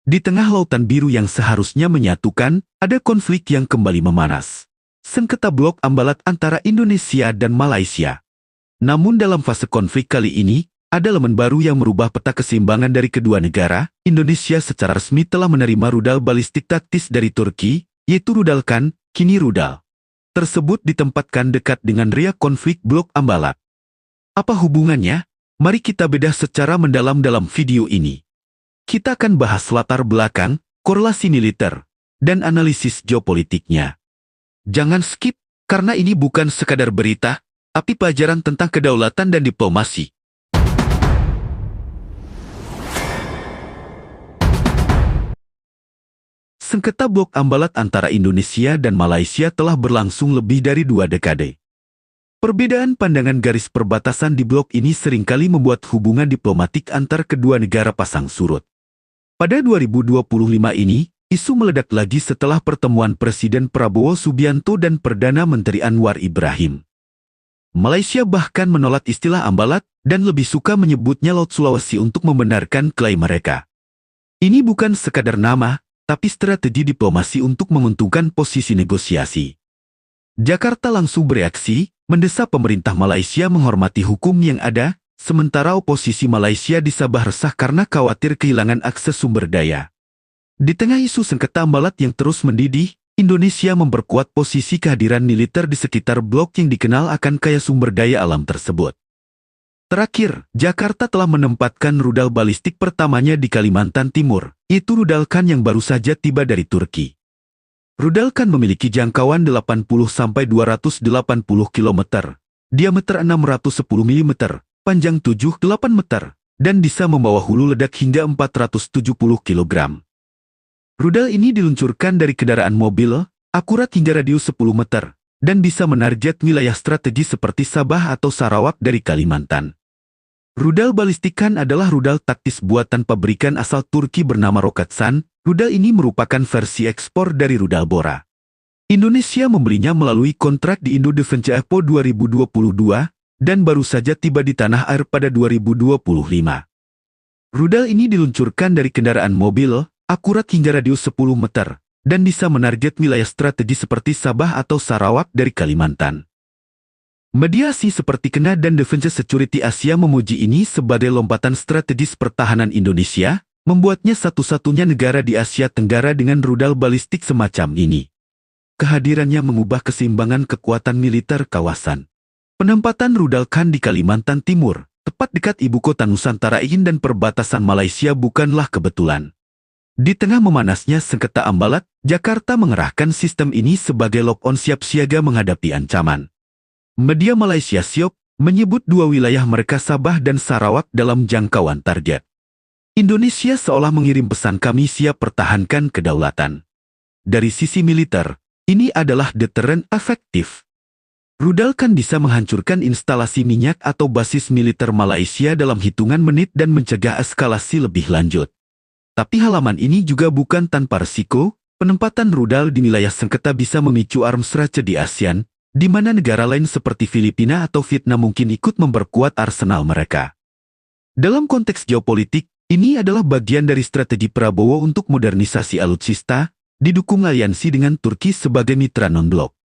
Di tengah lautan biru yang seharusnya menyatukan, ada konflik yang kembali memanas. Sengketa blok Ambalat antara Indonesia dan Malaysia. Namun dalam fase konflik kali ini, ada elemen baru yang merubah peta keseimbangan dari kedua negara. Indonesia secara resmi telah menerima rudal balistik taktis dari Turki, yaitu rudal Kan, kini rudal tersebut ditempatkan dekat dengan area konflik blok Ambalat. Apa hubungannya? Mari kita bedah secara mendalam dalam video ini. Kita akan bahas latar belakang, korelasi militer, dan analisis geopolitiknya. Jangan skip, karena ini bukan sekadar berita, tapi pelajaran tentang kedaulatan dan diplomasi. Sengketa blok Ambalat antara Indonesia dan Malaysia telah berlangsung lebih dari 2 dekade. Perbedaan pandangan garis perbatasan di blok ini seringkali membuat hubungan diplomatik antar kedua negara pasang surut. Pada 2025 ini, isu meledak lagi setelah pertemuan Presiden Prabowo Subianto dan Perdana Menteri Anwar Ibrahim. Malaysia bahkan menolak istilah Ambalat dan lebih suka menyebutnya Laut Sulawesi untuk membenarkan klaim mereka. Ini bukan sekadar nama, tapi strategi diplomasi untuk menguntungkan posisi negosiasi. Jakarta langsung bereaksi, mendesak pemerintah Malaysia menghormati hukum yang ada, sementara oposisi Malaysia di Sabah resah karena khawatir kehilangan akses sumber daya. Di tengah isu sengketa Ambalat yang terus mendidih, Indonesia memperkuat posisi kehadiran militer di sekitar blok yang dikenal akan kaya sumber daya alam tersebut. Terakhir, Jakarta telah menempatkan rudal balistik pertamanya di Kalimantan Timur, yaitu rudal Kan yang baru saja tiba dari Turki. Rudal Kan memiliki jangkauan 80–280 km, diameter 610 mm, panjang 7–8 meter, dan bisa membawa hulu ledak hingga 470 kg. Rudal ini diluncurkan dari kendaraan mobil, akurat hingga radius 10 meter, dan bisa menarget wilayah strategis seperti Sabah atau Sarawak dari Kalimantan. Rudal balistik Kan adalah rudal taktis buatan pabrikan asal Turki bernama Roketsan. Rudal ini merupakan versi ekspor dari rudal Bora. Indonesia membelinya melalui kontrak di Indo Defense Expo 2022, dan baru saja tiba di tanah air pada 2025. Rudal ini diluncurkan dari kendaraan mobil, akurat hingga radius 10 meter, dan bisa menarget wilayah strategi seperti Sabah atau Sarawak dari Kalimantan. Mediasi seperti Kena dan Defense Security Asia memuji ini sebagai lompatan strategis pertahanan Indonesia, membuatnya satu-satunya negara di Asia Tenggara dengan rudal balistik semacam ini. Kehadirannya mengubah keseimbangan kekuatan militer kawasan. Penempatan rudal Kan di Kalimantan Timur, tepat dekat ibu kota Nusantara dan perbatasan Malaysia bukanlah kebetulan. Di tengah memanasnya sengketa Ambalat, Jakarta mengerahkan sistem ini sebagai lock-on siap siaga menghadapi ancaman. Media Malaysia Siop menyebut dua wilayah mereka Sabah dan Sarawak dalam jangkauan target. Indonesia seolah mengirim pesan kami siap pertahankan kedaulatan. Dari sisi militer, ini adalah deteren efektif. Rudal Kan bisa menghancurkan instalasi minyak atau basis militer Malaysia dalam hitungan menit dan mencegah eskalasi lebih lanjut. Tapi halaman ini juga bukan tanpa risiko. Penempatan rudal di wilayah sengketa bisa memicu arms race di ASEAN, di mana negara lain seperti Filipina atau Vietnam mungkin ikut memperkuat arsenal mereka. Dalam konteks geopolitik, ini adalah bagian dari strategi Prabowo untuk modernisasi alutsista, didukung aliansi dengan Turki sebagai mitra non-blok.